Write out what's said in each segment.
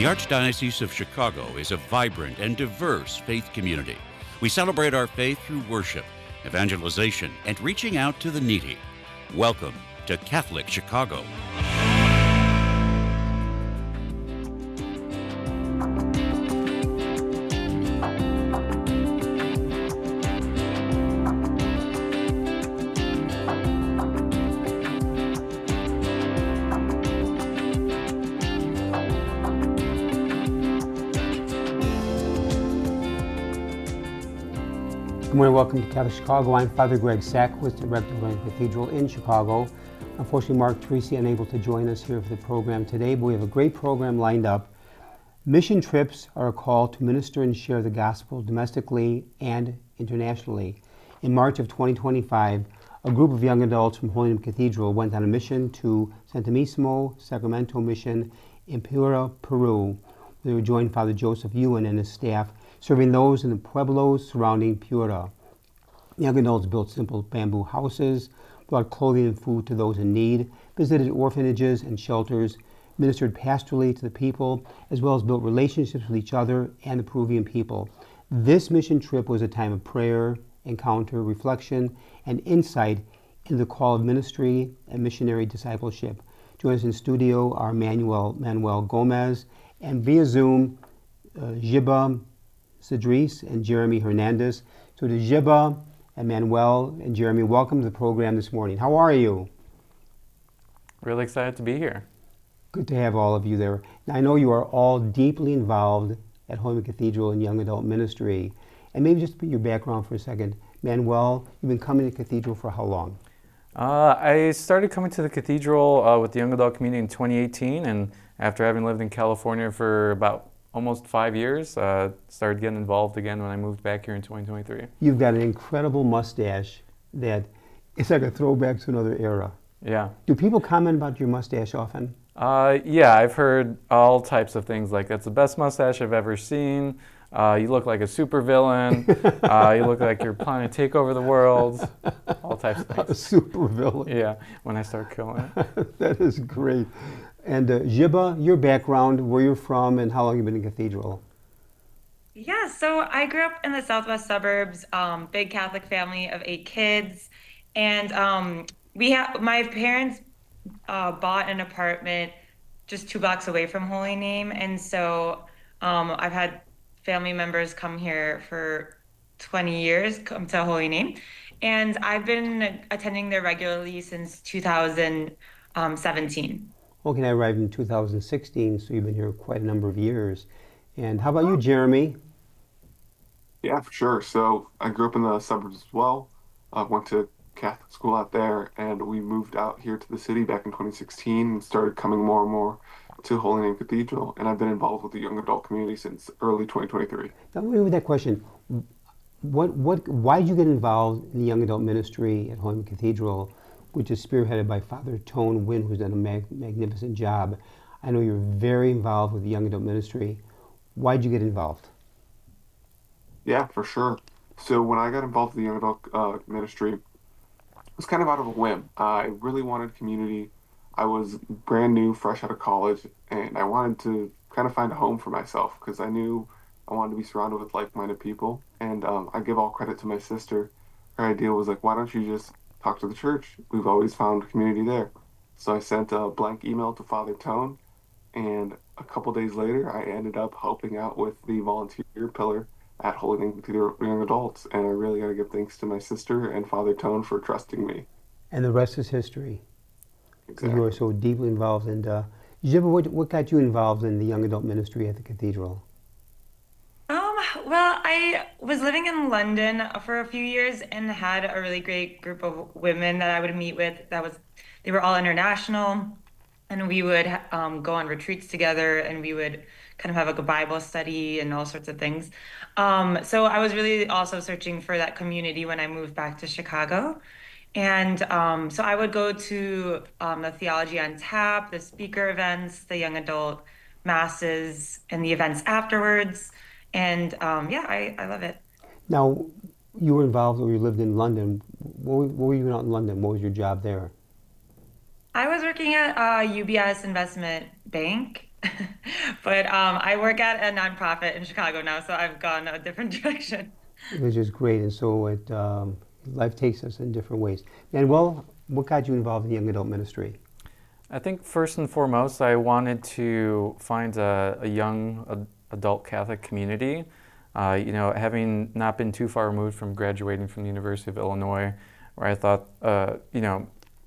The Archdiocese of Chicago is a vibrant and diverse faith community. We celebrate our faith through worship, evangelization, and reaching out to the needy. Welcome to Catholic Chicago. Good morning, welcome to Catholic Chicago. I'm Father Greg Sackwitz, Director of Holy Name Cathedral in Chicago. Unfortunately, Mark Teresi unable to join us here for the program today, but we have a great program lined up. Mission trips are a call to minister and share the gospel domestically and internationally. In March of 2025, a group of young adults from Holy Name Cathedral went on a mission to Santisimo Sacramento Mission in Piura, Peru. They were joined by Father Joseph Uhen and his staff, serving those in the pueblos surrounding Piura. Young adults built simple bamboo houses, brought clothing and food to those in need, visited orphanages and shelters, ministered pastorally to the people, as well as built relationships with each other and the Peruvian people. This mission trip was a time of prayer, encounter, reflection, and insight into the call of ministry and missionary discipleship. Join us in studio are Manuel Gomez, and via Zoom, Giba Cedric and Jeremy Hernandez. So to Giba and Manuel and Jeremy, welcome to the program this morning. How are you? Really excited to be here. Good to have all of you there. Now, I know you are all deeply involved at Holy Name Cathedral in young adult ministry. And maybe just put your background for a second. Manuel, you've been coming to Cathedral for how long? I started coming to the Cathedral with the young adult community in 2018, and after having lived in California for about almost 5 years, started getting involved again when I moved back here in 2023. You've got an incredible mustache that it's like a throwback to another era. Yeah. Do people comment about your mustache often? Yeah, I've heard all types of things like, that's the best mustache I've ever seen. You look like a supervillain. You look like you're planning to take over the world. All types of things. A supervillain. Yeah, when I start killing it. That is great. And Giba, your background, where you're from, and how long you've been in Cathedral? Yeah, so I grew up in the southwest suburbs, big Catholic family of 8 kids, and my parents bought an apartment just 2 blocks away from Holy Name, and so I've had family members come here for 20 years, come to Holy Name, and I've been attending there regularly since 2017. Okay, I arrived in 2016, so you've been here quite a number of years. And how about you, Jeremy? Yeah, for sure. So I grew up in the suburbs as well. I went to Catholic school out there, and we moved out here to the city back in 2016 and started coming more and more to Holy Name Cathedral. And I've been involved with the young adult community since early 2023. Now, with that question, why did you get involved in the young adult ministry at Holy Name Cathedral, which is spearheaded by Father Tone Wynn, who's done a magnificent job? I know you're very involved with the young adult ministry. Why did you get involved? Yeah, for sure. So when I got involved with the young adult ministry, it was kind of out of a whim. I really wanted community. I was brand new, fresh out of college, and I wanted to kind of find a home for myself because I knew I wanted to be surrounded with like-minded people. And I give all credit to my sister. Her idea was like, why don't you just talk to the church? We've always found community there. So I sent a blank email to Father Tone, and a couple days later, I ended up helping out with the volunteer pillar at Holy Name Cathedral for young adults, and I really got to give thanks to my sister and Father Tone for trusting me. And the rest is history. Exactly. You are so deeply involved. And Giba, what got you involved in the young adult ministry at the Cathedral? Well, I was living in London for a few years and had a really great group of women that I would meet with. They were all international, and we would go on retreats together, and we would kind of have like a Bible study and all sorts of things. So I was really also searching for that community when I moved back to Chicago. And so I would go to the Theology on Tap, the speaker events, the young adult masses, and the events afterwards. And yeah, I love it. Now, you were involved or you lived in London. What were you doing out in London? What was your job there? I was working at UBS Investment Bank But I work at a nonprofit in Chicago now, so I've gone a different direction. Which is great. And so life takes us in different ways. Manuel, what got you involved in young adult ministry? I think first and foremost, I wanted to find a young adult Catholic community. Having not been too far removed from graduating from the University of Illinois, where I thought,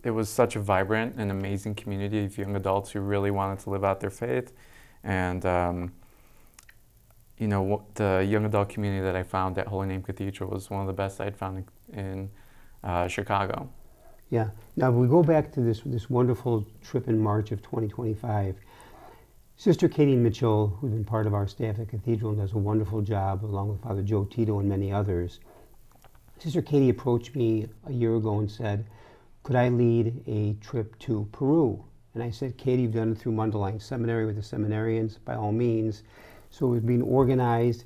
it was such a vibrant and amazing community of young adults who really wanted to live out their faith. And, the young adult community that I found at Holy Name Cathedral was one of the best I'd found in Chicago. Yeah. Now, if we go back to this wonderful trip in March of 2025, Sister Katie Mitchell, who's been part of our staff at Cathedral and does a wonderful job, along with Father Joe Tito and many others, Sister Katie approached me a year ago and said, could I lead a trip to Peru? And I said, Katie, you've done it through Mundelein Seminary with the seminarians, by all means. So it was being organized.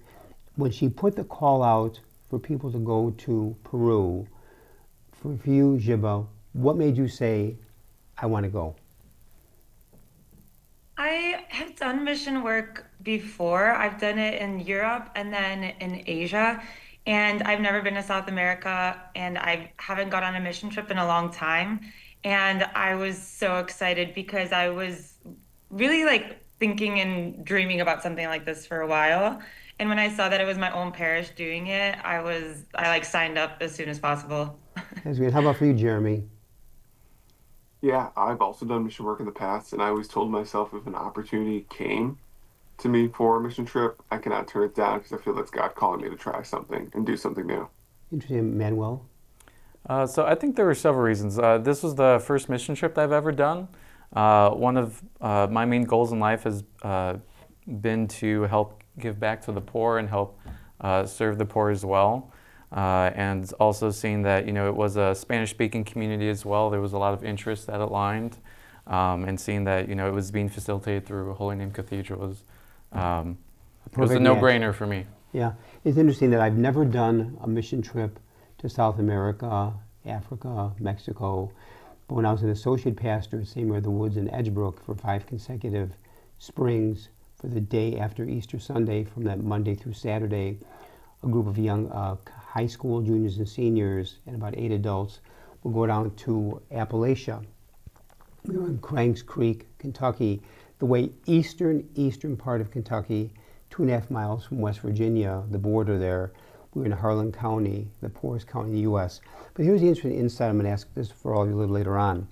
When she put the call out for people to go to Peru, for you, Jiba, what made you say, I want to go? I have done mission work before. I've done it in Europe and then in Asia. And I've never been to South America, and I haven't gone on a mission trip in a long time. And I was so excited because I was really like thinking and dreaming about something like this for a while. And when I saw that it was my own parish doing it, I like signed up as soon as possible. That's good. How about for you, Jeremy? Yeah, I've also done mission work in the past, and I always told myself if an opportunity came to me for a mission trip, I cannot turn it down because I feel that's God calling me to try something and do something new. Interesting, Manuel. So I think there were several reasons. This was the first mission trip I've ever done. One of my main goals in life has been to help give back to the poor and help serve the poor as well. And also seeing that, it was a Spanish-speaking community as well. There was a lot of interest that aligned. And seeing that, it was being facilitated through Holy Name Cathedral was a no-brainer for me. Yeah, it's interesting that I've never done a mission trip to South America, Africa, Mexico. But when I was an associate pastor at St. Mary of the Woods in Edgebrook for 5 consecutive springs for the day after Easter Sunday, from that Monday through Saturday, a group of young high school juniors and seniors and about 8 adults will go down to Appalachia. We were in Cranks Creek, Kentucky, the way eastern part of Kentucky, 2.5 miles from West Virginia, the border there. We were in Harlan County, the poorest county in the U.S. But here's the interesting insight. I'm going to ask this for all of you a little later on.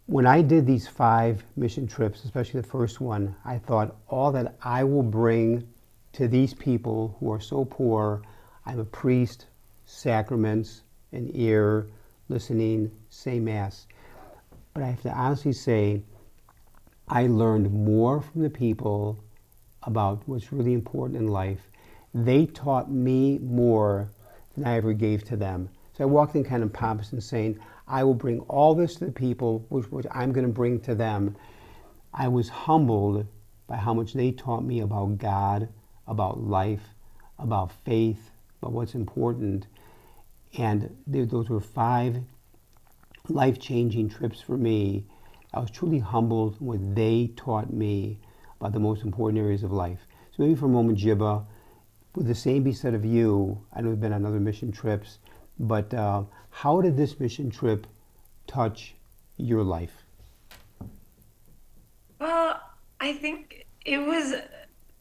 When I did these 5 mission trips, especially the first one, I thought all that I will bring to these people who are so poor, I'm a priest, sacraments, an ear, listening, say Mass. But I have to honestly say, I learned more from the people about what's really important in life. They taught me more than I ever gave to them. So I walked in kind of pompous and saying, I will bring all this to the people, which I'm going to bring to them. I was humbled by how much they taught me about God, about life, about faith, about what's important. And those were 5 life-changing trips for me. I was truly humbled when they taught me about the most important areas of life. So maybe for a moment, Jibba, would the same be said of you? I know you've been on other mission trips, but how did this mission trip touch your life? Well, I think it was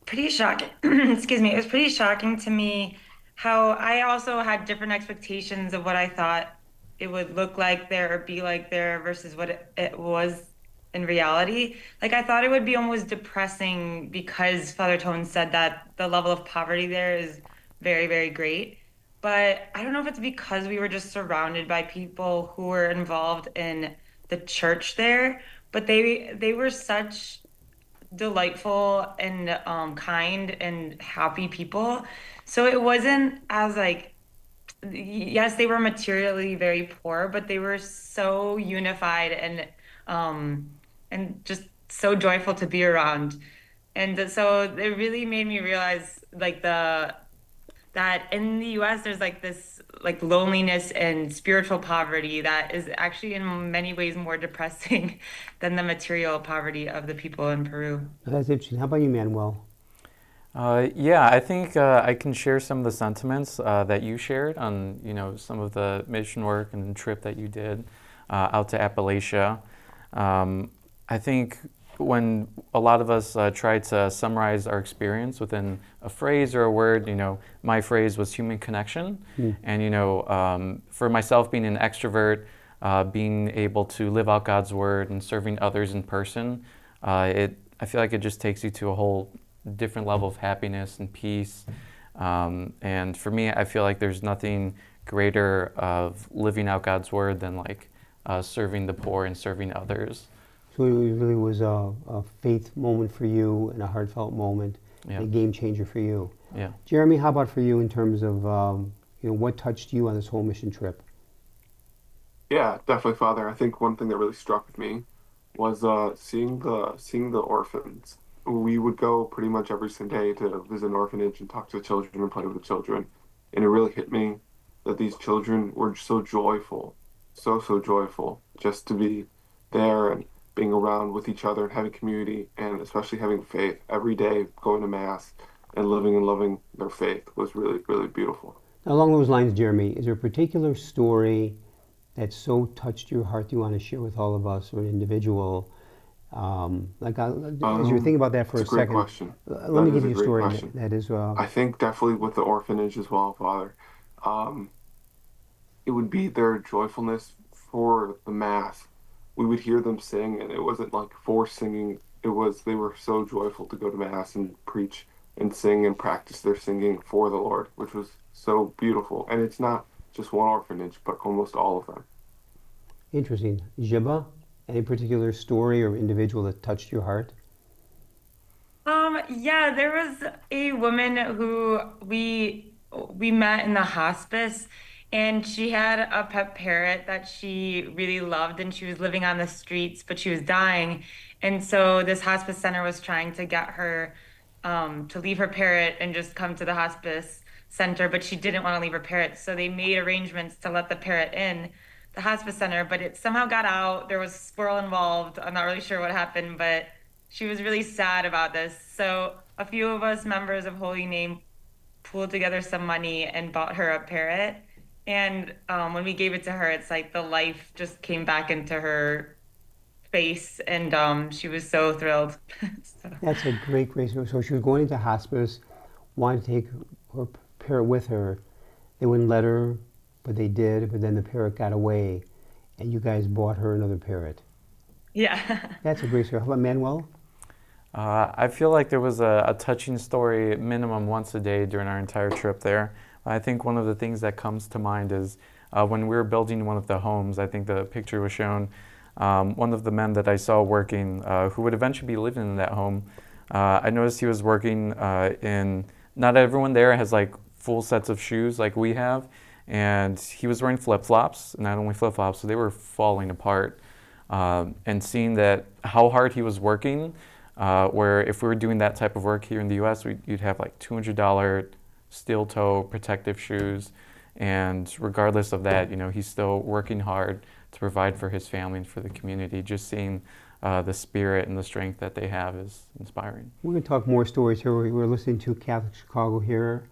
pretty shocking. Excuse me. It was pretty shocking to me how I also had different expectations of what I thought it would look like there or be like there versus what it was in reality. Like I thought it would be almost depressing because Father Tone said that the level of poverty there is very, very great. But I don't know if it's because we were just surrounded by people who were involved in the church there, but they were such delightful and kind and happy people. So it wasn't as like, yes, they were materially very poor, but they were so unified and just so joyful to be around. And so it really made me realize like that in the US there's like this like loneliness and spiritual poverty that is actually in many ways more depressing than the material poverty of the people in Peru. That's interesting. How about you, Manuel? Yeah, I think I can share some of the sentiments that you shared on, some of the mission work and trip that you did out to Appalachia. I think when a lot of us try to summarize our experience within a phrase or a word, my phrase was human connection. And, for myself being an extrovert, being able to live out God's word and serving others in person, I feel like it just takes you to a whole different level of happiness and peace. And for me, I feel like there's nothing greater of living out God's word than like serving the poor and serving others. So it really was a faith moment for you and a heartfelt moment, Yeah. a game changer for you. Yeah. Jeremy, how about for you in terms of what touched you on this whole mission trip? Yeah, definitely, Father. I think one thing that really struck with me was seeing the orphans. We would go pretty much every Sunday to visit an orphanage and talk to the children and play with the children, and it really hit me that these children were so joyful, so joyful, just to be there and being around with each other and having community, and especially having faith every day, going to mass and living and loving their faith was really, really beautiful. Now, along those lines, Jeremy, is there a particular story that so touched your heart you want to share with all of us, or an individual? As you're thinking about that for a It's a great second, question. let me That is give a you a great story question. that is. I think definitely with the orphanage as well, Father. It would be their joyfulness for the Mass. We would hear them sing, and it wasn't like forced singing. It was they were so joyful to go to Mass and preach and sing and practice their singing for the Lord, which was so beautiful. And it's not just one orphanage, but almost all of them. Interesting. Jiba, any particular story or individual that touched your heart? Yeah, there was a woman who we met in the hospice, and she had a pet parrot that she really loved, and she was living on the streets, but she was dying. And so this hospice center was trying to get her to leave her parrot and just come to the hospice center, but she didn't want to leave her parrot. So they made arrangements to let the parrot in the hospice center, but it somehow got out. There was a squirrel involved. I'm not really sure what happened, but she was really sad about this. So a few of us members of Holy Name pooled together some money and bought her a parrot. And when we gave it to her, it's like the life just came back into her face, and she was so thrilled. So, That's a great story. So she was going into hospice, wanted to take her parrot with her. They wouldn't let her, but they did. But then the parrot got away, and you guys bought her another parrot. yeah. That's a great story. How about Manuel? I feel like there was a touching story minimum once a day during our entire trip there. I think one of the things that comes to mind is when we were building one of the homes, I think the picture was shown, one of the men that I saw working, who would eventually be living in that home, I noticed he was working in, not everyone there has like full sets of shoes like we have, and he was wearing flip-flops, not only flip-flops, so they were falling apart. And seeing that how hard he was working, where if we were doing that type of work here in the US, you'd have like $200 steel toe protective shoes, and regardless of that, he's still working hard to provide for his family and for the community. Just seeing the spirit and the strength that they have is inspiring. We're going to talk more stories here. We're listening to Catholic Chicago here,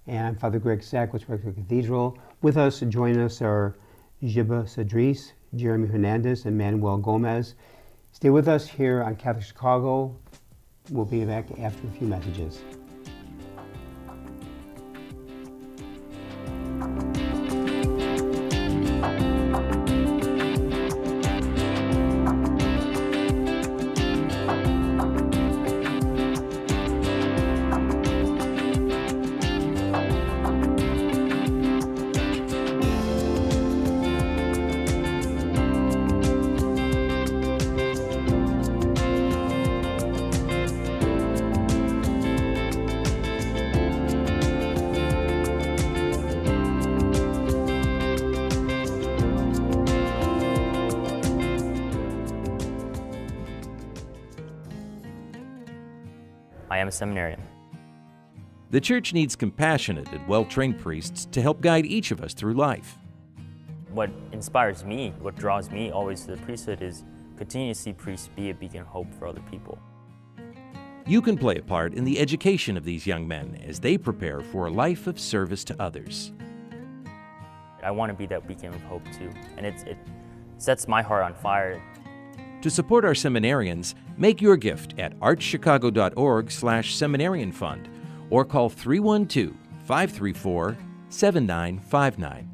and I'm Father Greg Sack with Rector Cathedral. With us to join us are Jiba Cedris, Jeremy Hernandez, and Manuel Gomez. Stay with us here on Catholic Chicago. We'll be back after a few messages. I am a seminarian. The church needs compassionate and well-trained priests to help guide each of us through life. What inspires me, what draws me always to the priesthood is continue to see priests be a beacon of hope for other people. You can play a part in the education of these young men as they prepare for a life of service to others. I want to be that beacon of hope too, and it sets my heart on fire. To support our seminarians, make your gift at archchicago.org/seminarian fund or call 312-534-7959.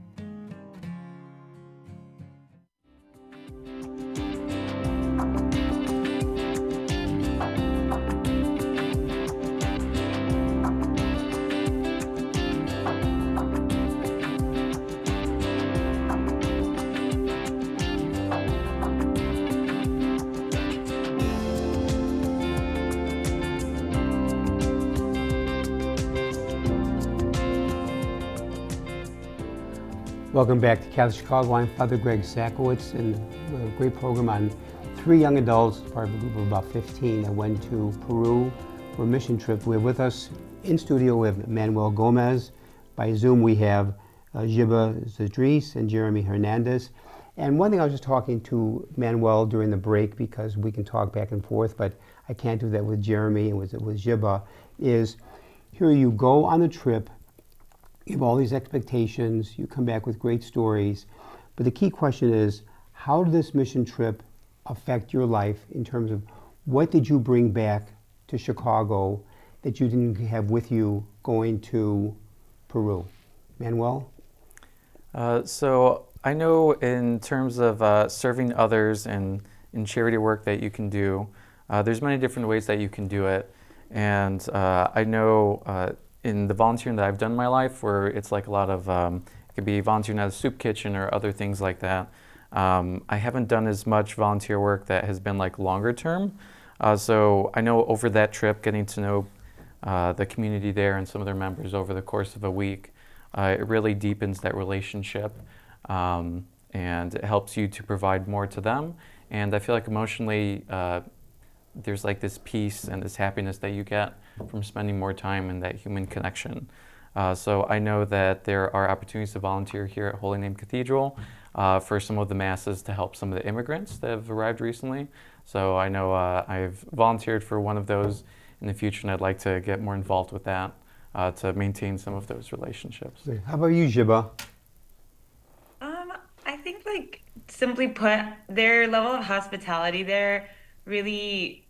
Welcome back to Catholic Chicago. I'm Father Greg Sakowicz, and we have a great program on 3 young adults, part of a group of about 15 that went to Peru for a mission trip. We have with us in studio, we have Manuel Gomez. By Zoom, we have Giba Zadris and Jeremy Hernandez. And one thing, I was just talking to Manuel during the break, because we can talk back and forth, but I can't do that with Jeremy and with Giba, is here you go on the trip. You have all these expectations, you come back with great stories, but the key question is, how did this mission trip affect your life in terms of what did you bring back to Chicago that you didn't have with you going to Peru? Manuel? So I know in terms of serving others and in charity work that you can do, there's many different ways that you can do it. And I know in the volunteering that I've done in my life, where it's like a lot of, it could be volunteering at a soup kitchen or other things like that. I haven't done as much volunteer work that has been like longer term. So I know over that trip, getting to know the community there and some of their members over the course of a week, it really deepens that relationship, and it helps you to provide more to them. And I feel like emotionally, there's like this peace and this happiness that you get from spending more time in that human connection. So I know that there are opportunities to volunteer here at Holy Name Cathedral for some of the masses to help some of the immigrants that have arrived recently. So I know I've volunteered for one of those in the future, and I'd like to get more involved with that to maintain some of those relationships. How about you, Giba? I think, like, simply put, their level of hospitality there really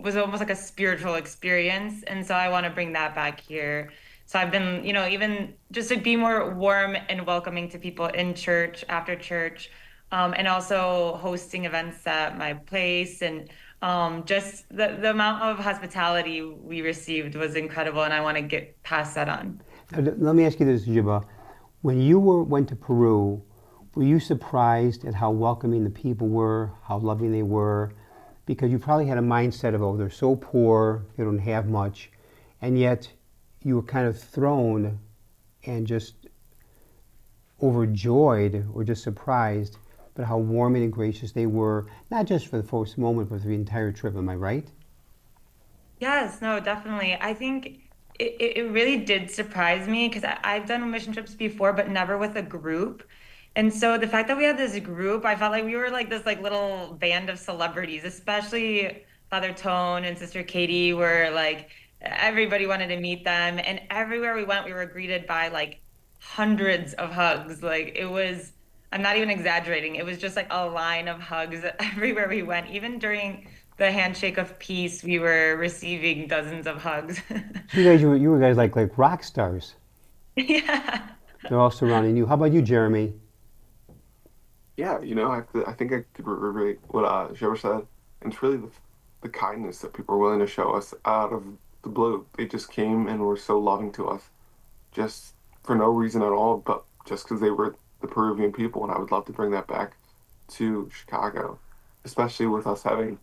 was almost like a spiritual experience, and so I want to bring that back here. So I've been, even just to be more warm and welcoming to people in church, after church, and also hosting events at my place, and just the amount of hospitality we received was incredible, and I want to get past that on. Let me ask you this, Giba. When you went to Peru, were you surprised at how welcoming the people were, how loving they were? Because you probably had a mindset of, oh, they're so poor, they don't have much, and yet you were kind of thrown and just overjoyed or just surprised but how warm and gracious they were, not just for the first moment, but for the entire trip. Am I right? Yes, no, definitely. I think it really did surprise me, because I've done mission trips before, but never with a group. And so the fact that we had this group, I felt like we were like this like little band of celebrities, especially Father Tone and Sister Katie, were like, everybody wanted to meet them. And everywhere we went, we were greeted by like hundreds of hugs. Like, it was, I'm not even exaggerating. It was just like a line of hugs everywhere we went. Even during the handshake of peace, we were receiving dozens of hugs. So you were guys like rock stars. Yeah. They're all surrounding you. How about you, Jeremy? Yeah, I think I could reiterate what Joe said. And it's really the kindness that people are willing to show us out of the blue. They just came and were so loving to us, just for no reason at all, but just because they were the Peruvian people. And I would love to bring that back to Chicago, especially with us having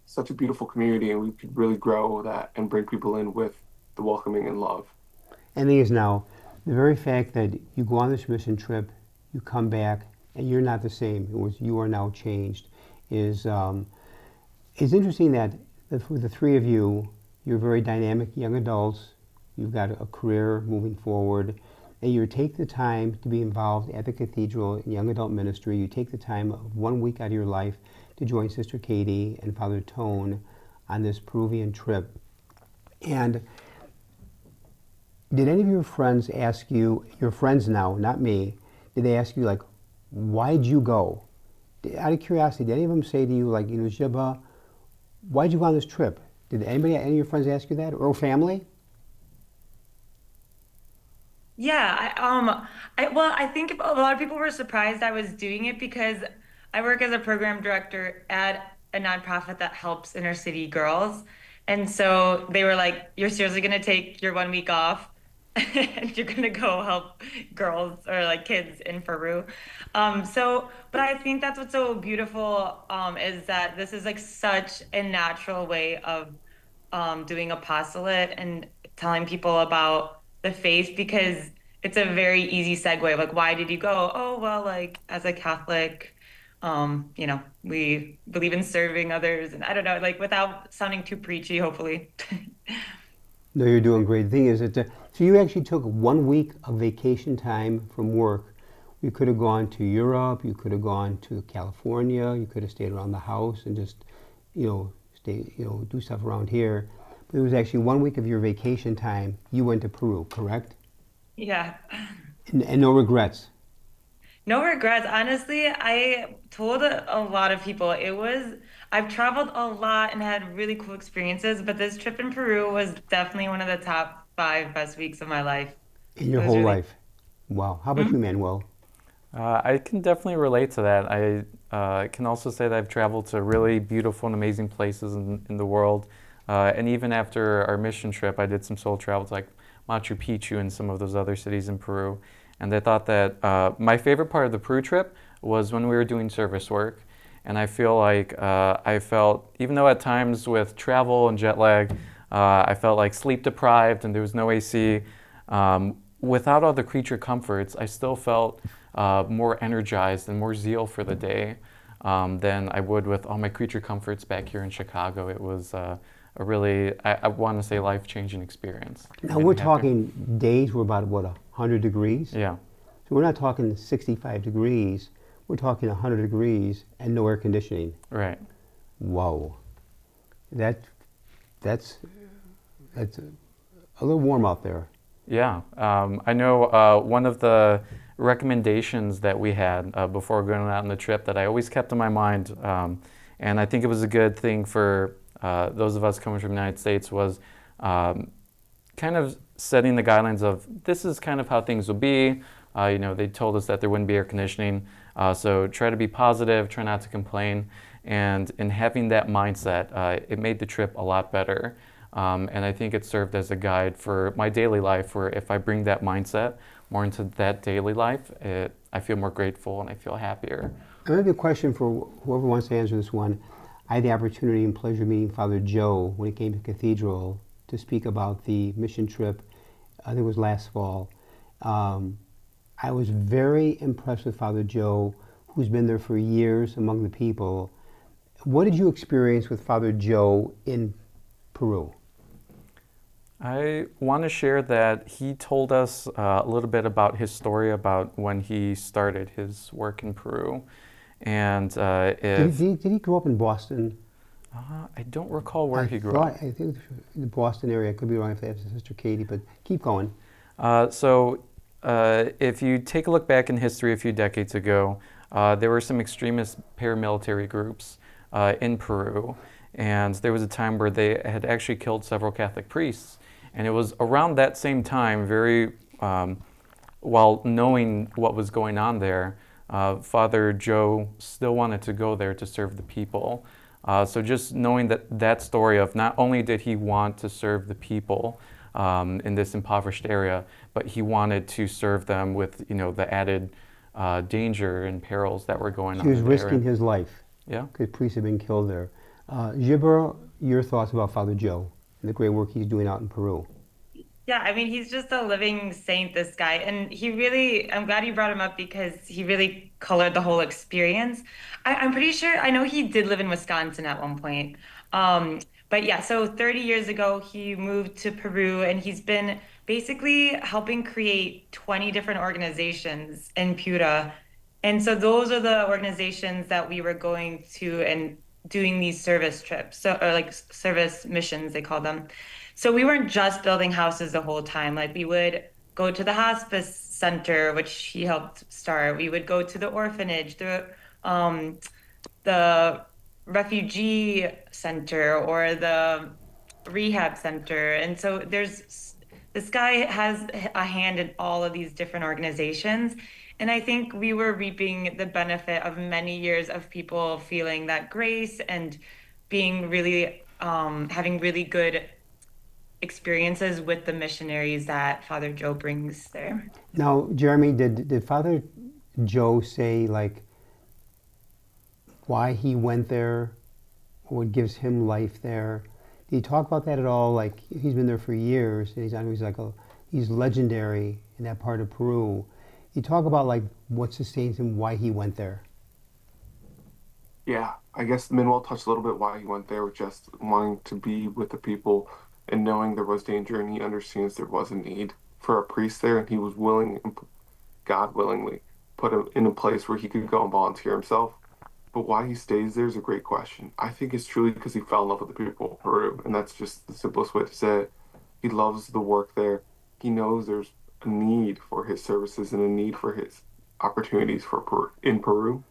such a beautiful community, and we could really grow that and bring people in with the welcoming and love. And the thing is, now, the very fact that you go on this mission trip, you come back, and you're not the same. You are now changed. Is interesting that for the three of you, You're very dynamic young adults. You've got a career moving forward, and you take the time to be involved at the cathedral in young adult ministry. You take the time of 1 week out of your life to join Sister Katie and Father Tone on this Peruvian trip. And did any of your friends ask you, your friends now, not me, did they ask you, like, why'd you go? Out of curiosity, did any of them say to you, like, Jiba, why'd you go on this trip? Did any of your friends ask you that, or family? Yeah, I think a lot of people were surprised I was doing it because I work as a program director at a nonprofit that helps inner city girls. And so they were like, "You're seriously gonna take your 1 week off and you're gonna go help girls or like kids in Peru." But I think that's what's so beautiful, is that this is like such a natural way of doing apostolate and telling people about the faith, because it's a very easy segue of like, why did you go? Oh, well, like as a Catholic, we believe in serving others, and I don't know, like without sounding too preachy, hopefully. No, you're doing great. The thing is that, so you actually took 1 week of vacation time from work. You could have gone to Europe, you could have gone to California, you could have stayed around the house and just, stay, do stuff around here. But it was actually 1 week of your vacation time, you went to Peru, correct? Yeah. And no regrets. No regrets. Honestly, I told a lot of people I've traveled a lot and had really cool experiences, but this trip in Peru was definitely one of the top 5 best weeks of my life. In your It was whole really, life. Wow. How about you, Manuel? I can definitely relate to that. I can also say that I've traveled to really beautiful and amazing places in the world. And even after our mission trip, I did some soul travel to like Machu Picchu and some of those other cities in Peru. And I thought that my favorite part of the Peru trip was when we were doing service work. And I feel like I felt, even though at times with travel and jet lag, I felt like sleep deprived and there was no AC, without all the creature comforts, I still felt more energized and more zeal for the day than I would with all my creature comforts back here in Chicago. It was a really, I want to say, life-changing experience. Now we're talking days were about, what, 100 degrees? Yeah. So we're not talking 65 degrees. We're talking 100 degrees and no air conditioning. Right. Whoa. That's a little warm out there. Yeah. I know one of the recommendations that we had before going out on the trip that I always kept in my mind, and I think it was a good thing for those of us coming from the United States, was kind of setting the guidelines of this is kind of how things will be. They told us that there wouldn't be air conditioning, so try to be positive, try not to complain, and in having that mindset, it made the trip a lot better. And I think it served as a guide for my daily life, where if I bring that mindset more into that daily life, I feel more grateful and I feel happier. I have a question for whoever wants to answer this one. I had the opportunity and pleasure of meeting Father Joe when he came to Cathedral to speak about the mission trip. I think it was last fall. I was very impressed with Father Joe, who's been there for years among the people. What did you experience with Father Joe in Peru? I want to share that he told us a little bit about his story about when he started his work in Peru. And did he grow up in Boston? I don't recall where he grew up. I think the Boston area. I could be wrong if that's Sister Katie, but keep going. If you take a look back in history a few decades ago, there were some extremist paramilitary groups in Peru. And there was a time where they had actually killed several Catholic priests. And it was around that same time, while knowing what was going on there, Father Joe still wanted to go there to serve the people. So just knowing that story of not only did he want to serve the people in this impoverished area, but he wanted to serve them with the added danger and perils that were going on. He was risking his life. Yeah. Because priests had been killed there. Gibber, your thoughts about Father Joe and the great work he's doing out in Peru? Yeah, I mean, he's just a living saint, this guy. And I'm glad you brought him up because he really colored the whole experience. I'm pretty sure, I know he did live in Wisconsin at one point. But yeah, so 30 years ago, he moved to Peru and he's been basically helping create 20 different organizations in Piura. And so those are the organizations that we were going to and doing these service trips, so or like service missions, they call them. So we weren't just building houses the whole time. Like we would go to the hospice center, which he helped start. We would go to the orphanage, the refugee center or the rehab center. And so this guy has a hand in all of these different organizations. And I think we were reaping the benefit of many years of people feeling that grace and being really, having really good experiences with the missionaries that Father Joe brings there. Now, Jeremy, did Father Joe say like why he went there, or what gives him life there? Did he talk about that at all? Like he's been there for years, and he's legendary in that part of Peru. Did he talk about like what sustains him, why he went there? Yeah, I guess Manuel touched a little bit why he went there, with just wanting to be with the people and knowing there was danger, and he understands there was a need for a priest there, and he was willing, and God willingly, put him in a place where he could go and volunteer himself. But why he stays there is a great question. I think it's truly because he fell in love with the people of Peru, and that's just the simplest way to say it. He loves the work there. He knows there's a need for his services and a need for his opportunities in Peru.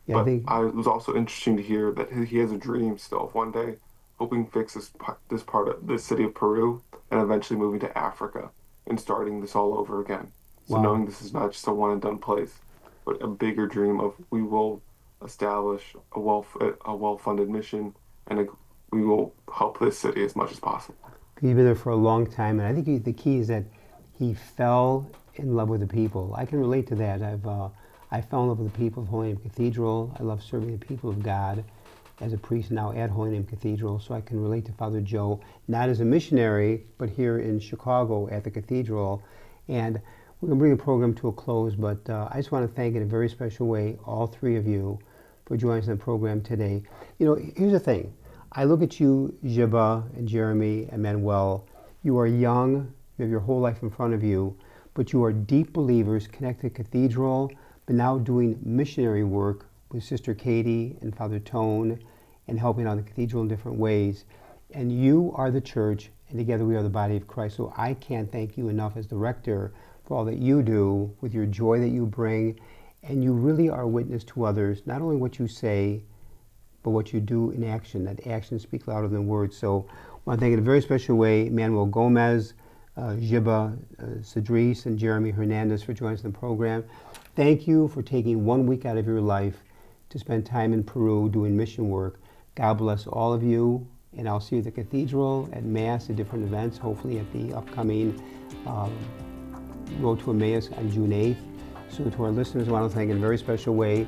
Yeah, But it was also interesting to hear that he has a dream still of one day hoping to fix this part of the city of Peru and eventually moving to Africa and starting this all over again. So Wow. knowing this is not just a one and done place, but a bigger dream of we will establish a well-funded mission, and we will help this city as much as possible. He's been there for a long time, and I think the key is that he fell in love with the people. I can relate to that. I fell in love with the people of Holy Name Cathedral. I love serving the people of God as a priest now at Holy Name Cathedral, so I can relate to Father Joe, not as a missionary, but here in Chicago at the cathedral. And we're going to bring the program to a close, but I just want to thank in a very special way all three of you for joining us on the program today. You know, here's the thing. I look at you, Jiba and Jeremy and Manuel. You are young, you have your whole life in front of you, but you are deep believers connected to Cathedral, but now doing missionary work with Sister Katie and Father Tone and helping out the Cathedral in different ways. And you are the church, and together we are the body of Christ. So I can't thank you enough as the rector for all that you do, with your joy that you bring, and you really are a witness to others, not only what you say, but what you do in action. That actions speak louder than words. So I want to thank in a very special way Manuel Gomez, Jiba Cedris, and Jeremy Hernandez for joining us in the program. Thank you for taking 1 week out of your life to spend time in Peru doing mission work. God bless all of you, and I'll see you at the cathedral, at Mass, at different events, hopefully at the upcoming Road to Emmaus on June 8th. So to our listeners, I want to thank in a very special way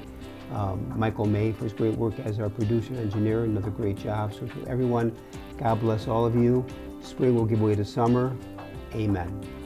Michael May for his great work as our producer and engineer, another great job. So to everyone, God bless all of you. Spring will give way to summer. Amen.